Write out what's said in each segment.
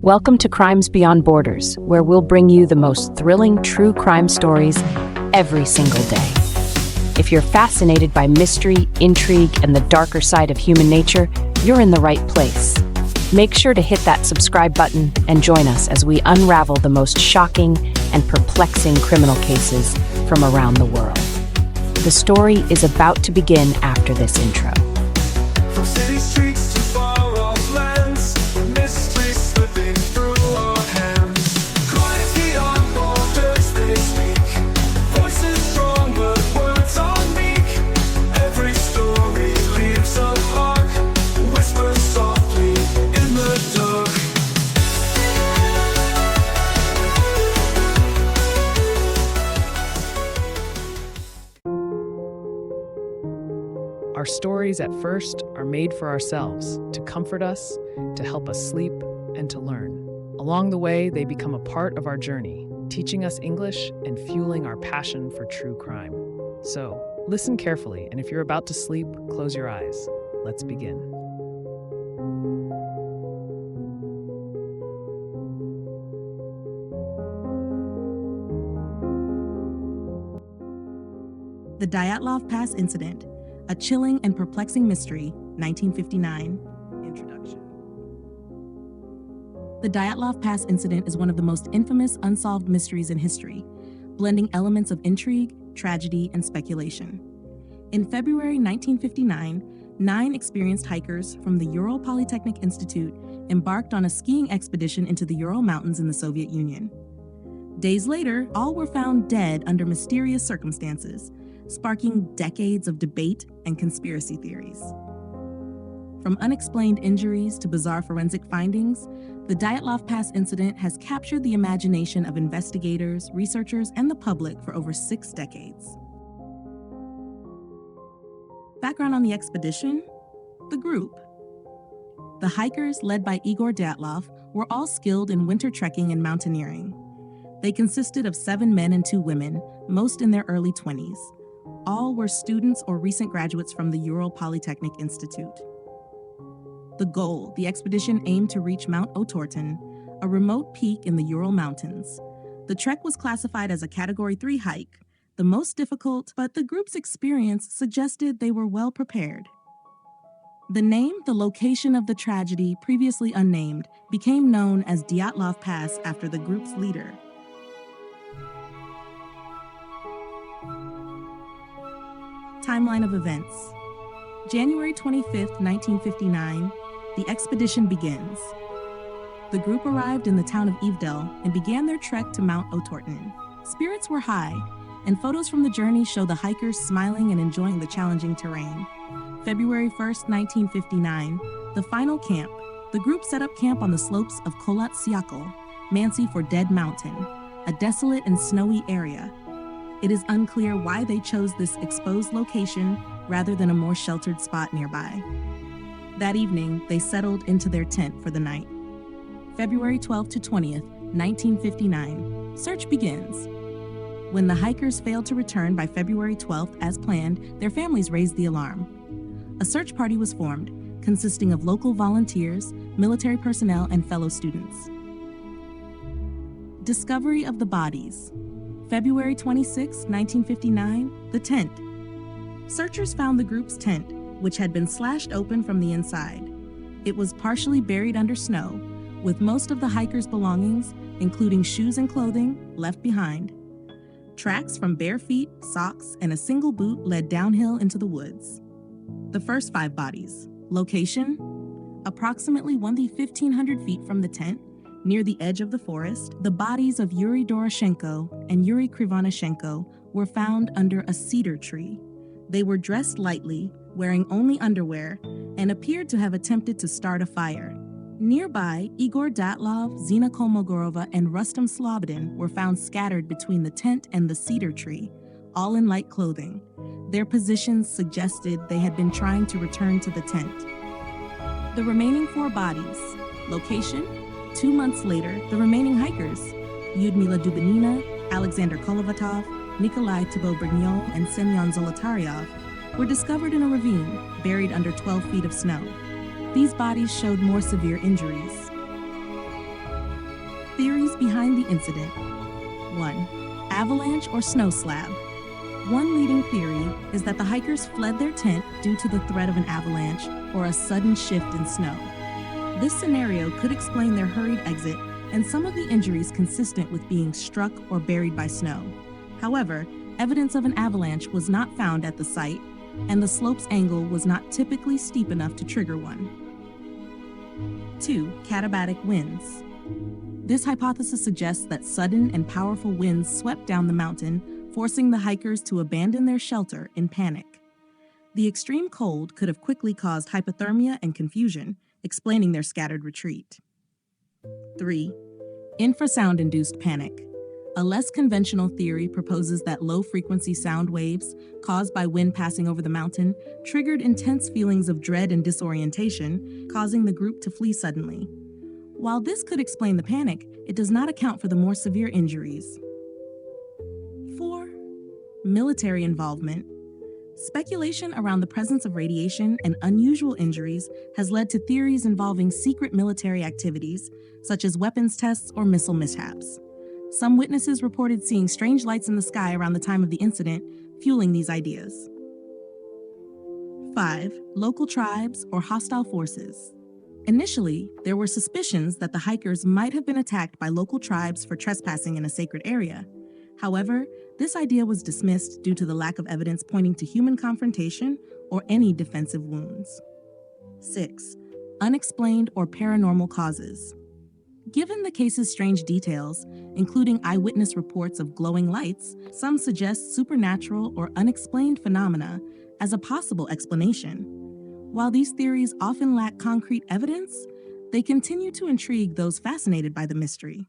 Welcome to Crimes Beyond Borders, where we'll bring you the most thrilling true crime stories every single day. If you're fascinated by mystery, intrigue, and the darker side of human nature, you're in the right place. Make sure to hit that subscribe button and join us as we unravel the most shocking and perplexing criminal cases from around the world. The story is about to begin after this intro. From city streets to far-off lands, mystery slipping through our hands. Crimes beyond borders they speak, voices strong but words are meek. Every story leaves a mark, whispers softly in the dark. Our stories at first are made for ourselves, to comfort us, to help us sleep, and to learn. Along the way, they become a part of our journey, teaching us English and fueling our passion for true crime. So, listen carefully, and if you're about to sleep, close your eyes. Let's begin. The Dyatlov Pass Incident, a chilling and perplexing mystery, 1959. Introduction. The Dyatlov Pass Incident is one of the most infamous unsolved mysteries in history, blending elements of intrigue, tragedy, and speculation. In February 1959, 9 experienced hikers from the Ural Polytechnic Institute embarked on a skiing expedition into the Ural Mountains in the Soviet Union. Days later, all were found dead under mysterious circumstances, sparking decades of debate and conspiracy theories. From unexplained injuries to bizarre forensic findings, the Dyatlov Pass Incident has captured the imagination of investigators, researchers, and the public for over 6 decades. Background on the expedition: the group. The hikers, led by Igor Dyatlov, were all skilled in winter trekking and mountaineering. They consisted of 7 men and 2 women, most in their early 20s. All were students or recent graduates from the Ural Polytechnic Institute. The goal: the expedition aimed to reach Mount Otorten, a remote peak in the Ural Mountains. The trek was classified as a Category 3 hike, the most difficult, but the group's experience suggested they were well prepared. The name, the location of the tragedy, previously unnamed, became known as Dyatlov Pass after the group's leader. Timeline of events. January 25, 1959, the expedition begins. The group arrived in the town of Ivdel and began their trek to Mount Otorten. Spirits were high, and photos from the journey show the hikers smiling and enjoying the challenging terrain. February 1, 1959, the final camp. The group set up camp on the slopes of Kholat Syakhl, Mansi for Dead Mountain, a desolate and snowy area. It is unclear why they chose this exposed location rather than a more sheltered spot nearby. That evening, they settled into their tent for the night. February 12 to 20th, 1959, search begins. When the hikers failed to return by February 12th as planned, their families raised the alarm. A search party was formed, consisting of local volunteers, military personnel, and fellow students. Discovery of the bodies. February 26, 1959, the tent. Searchers found the group's tent, which had been slashed open from the inside. It was partially buried under snow, with most of the hikers' belongings, including shoes and clothing, left behind. Tracks from bare feet, socks, and a single boot led downhill into the woods. The first 5 bodies. Location: approximately 1,500 feet from the tent, near the edge of the forest, the bodies of Yuri Doroshenko and Yuri Krivonishenko were found under a cedar tree. They were dressed lightly, wearing only underwear, and appeared to have attempted to start a fire. Nearby, Igor Dyatlov, Zina Kolmogorova, and Rustam Slobodin were found scattered between the tent and the cedar tree, all in light clothing. Their positions suggested they had been trying to return to the tent. The remaining 4 bodies. Location: 2 months later, the remaining hikers, Lyudmila Dubinina, Alexander Kolovatov, Nikolai Thibault-Brignon, and Semyon Zolotaryov, were discovered in a ravine, buried under 12 feet of snow. These bodies showed more severe injuries. Theories behind the incident. 1. Avalanche or snow slab. One leading theory is that the hikers fled their tent due to the threat of an avalanche or a sudden shift in snow. This scenario could explain their hurried exit and some of the injuries consistent with being struck or buried by snow. However, evidence of an avalanche was not found at the site, and the slope's angle was not typically steep enough to trigger one. 2. Katabatic winds. This hypothesis suggests that sudden and powerful winds swept down the mountain, forcing the hikers to abandon their shelter in panic. The extreme cold could have quickly caused hypothermia and confusion, explaining their scattered retreat. 3. Infrasound-induced panic. A less conventional theory proposes that low-frequency sound waves, caused by wind passing over the mountain, triggered intense feelings of dread and disorientation, causing the group to flee suddenly. While this could explain the panic, it does not account for the more severe injuries. 4. Military involvement. Speculation around the presence of radiation and unusual injuries has led to theories involving secret military activities, such as weapons tests or missile mishaps. Some witnesses reported seeing strange lights in the sky around the time of the incident, fueling these ideas. 5. Local tribes or hostile forces. Initially, there were suspicions that the hikers might have been attacked by local tribes for trespassing in a sacred area. However, this idea was dismissed due to the lack of evidence pointing to human confrontation or any defensive wounds. 6. Unexplained or paranormal causes. Given the case's strange details, including eyewitness reports of glowing lights, some suggest supernatural or unexplained phenomena as a possible explanation. While these theories often lack concrete evidence, they continue to intrigue those fascinated by the mystery.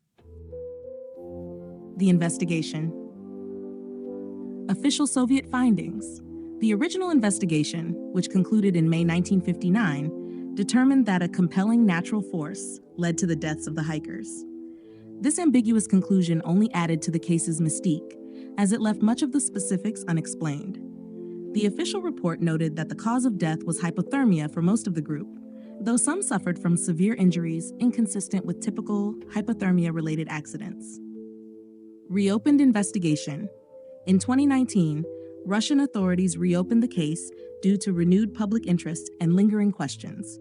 The investigation. Official Soviet findings. The original investigation, which concluded in May 1959, determined that a compelling natural force led to the deaths of the hikers. This ambiguous conclusion only added to the case's mystique, as it left much of the specifics unexplained. The official report noted that the cause of death was hypothermia for most of the group, though some suffered from severe injuries inconsistent with typical hypothermia-related accidents. Reopened investigation. In 2019, Russian authorities reopened the case due to renewed public interest and lingering questions.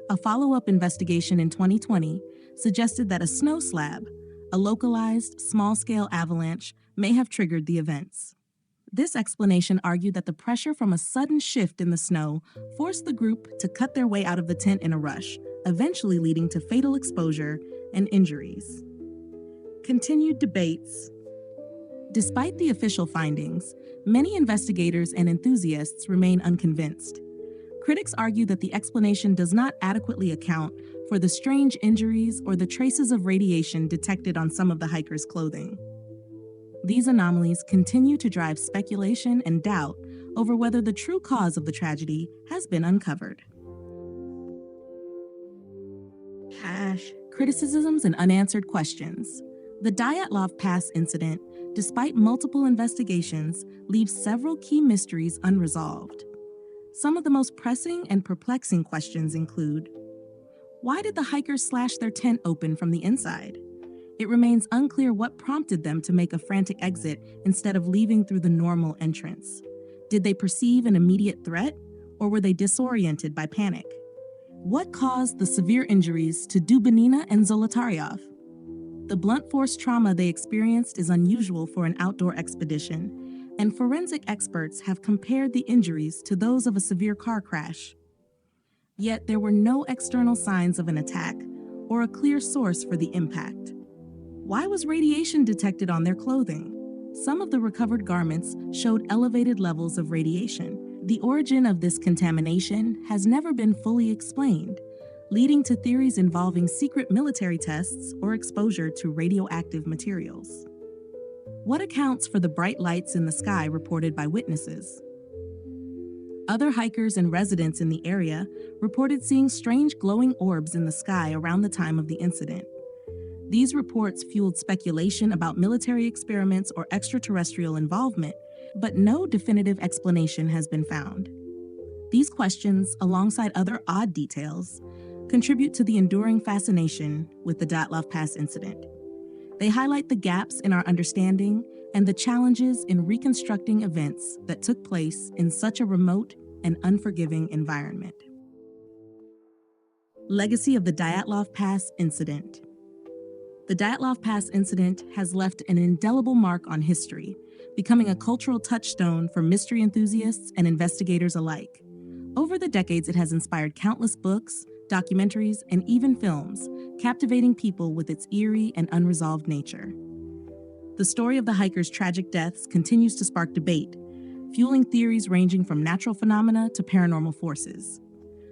A follow-up investigation in 2020 suggested that a snow slab, a localized, small-scale avalanche, may have triggered the events. This explanation argued that the pressure from a sudden shift in the snow forced the group to cut their way out of the tent in a rush, eventually leading to fatal exposure and injuries. Continued debates. Despite the official findings, many investigators and enthusiasts remain unconvinced. Critics argue that the explanation does not adequately account for the strange injuries or the traces of radiation detected on some of the hikers' clothing. These anomalies continue to drive speculation and doubt over whether the true cause of the tragedy has been uncovered. Criticisms and unanswered questions. The Dyatlov Pass Incident, despite multiple investigations, leaves several key mysteries unresolved. Some of the most pressing and perplexing questions include: why did the hikers slash their tent open from the inside? It remains unclear what prompted them to make a frantic exit instead of leaving through the normal entrance. Did they perceive an immediate threat, or were they disoriented by panic? What caused the severe injuries to Dubinina and Zolotaryov? The blunt force trauma they experienced is unusual for an outdoor expedition, and forensic experts have compared the injuries to those of a severe car crash. Yet there were no external signs of an attack or a clear source for the impact. Why was radiation detected on their clothing? Some of the recovered garments showed elevated levels of radiation. The origin of this contamination has never been fully explained, leading to theories involving secret military tests or exposure to radioactive materials. What accounts for the bright lights in the sky reported by witnesses? Other hikers and residents in the area reported seeing strange glowing orbs in the sky around the time of the incident. These reports fueled speculation about military experiments or extraterrestrial involvement, but no definitive explanation has been found. These questions, alongside other odd details, contribute to the enduring fascination with the Dyatlov Pass incident. They highlight the gaps in our understanding and the challenges in reconstructing events that took place in such a remote and unforgiving environment. Legacy of the Dyatlov Pass Incident. The Dyatlov Pass Incident has left an indelible mark on history, becoming a cultural touchstone for mystery enthusiasts and investigators alike. Over the decades, it has inspired countless books, documentaries, and even films, captivating people with its eerie and unresolved nature. The story of the hikers' tragic deaths continues to spark debate, fueling theories ranging from natural phenomena to paranormal forces.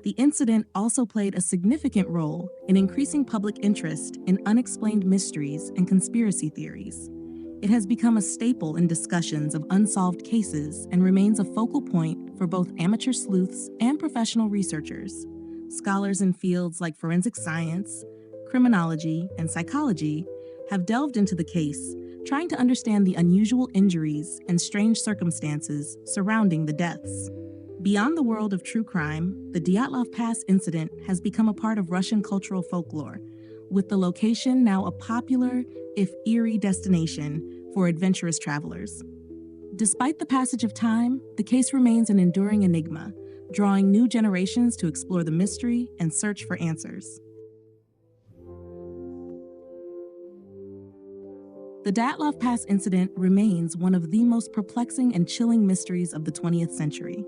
The incident also played a significant role in increasing public interest in unexplained mysteries and conspiracy theories. It has become a staple in discussions of unsolved cases and remains a focal point for both amateur sleuths and professional researchers. Scholars in fields like forensic science, criminology, and psychology have delved into the case, trying to understand the unusual injuries and strange circumstances surrounding the deaths. Beyond the world of true crime, the Dyatlov Pass incident has become a part of Russian cultural folklore, with the location now a popular, if eerie, destination for adventurous travelers. Despite the passage of time, the case remains an enduring enigma, drawing new generations to explore the mystery and search for answers. The Dyatlov Pass incident remains one of the most perplexing and chilling mysteries of the 20th century.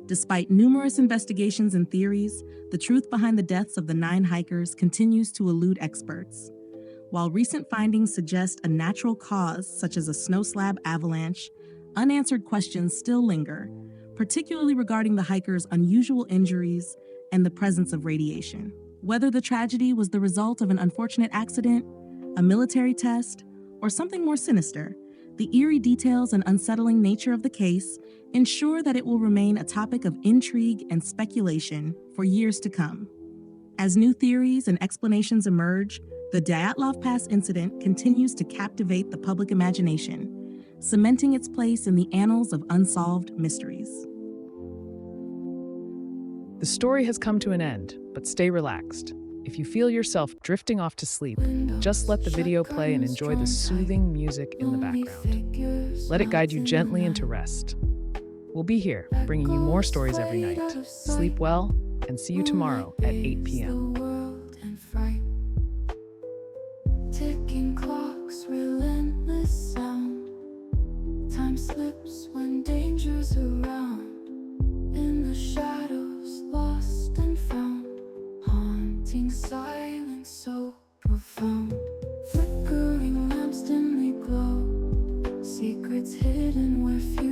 Despite numerous investigations and theories, the truth behind the deaths of the 9 hikers continues to elude experts. While recent findings suggest a natural cause, such as a snow slab avalanche, unanswered questions still linger, particularly regarding the hikers' unusual injuries and the presence of radiation. Whether the tragedy was the result of an unfortunate accident, a military test, or something more sinister, the eerie details and unsettling nature of the case ensure that it will remain a topic of intrigue and speculation for years to come. As new theories and explanations emerge, the Dyatlov Pass incident continues to captivate the public imagination, cementing its place in the annals of unsolved mysteries. The story has come to an end, but stay relaxed. If you feel yourself drifting off to sleep, just let the video play and enjoy the soothing music in the background. Let it guide you gently into rest. We'll be here, bringing you more stories every night. Sleep well, and see you tomorrow at 8 p.m. Ticking clocks, relentless sound. Time slips when danger's around. In the shadows, lost and found. Haunting silence so profound. Flickering lamps dimly glow. Secrets hidden where fear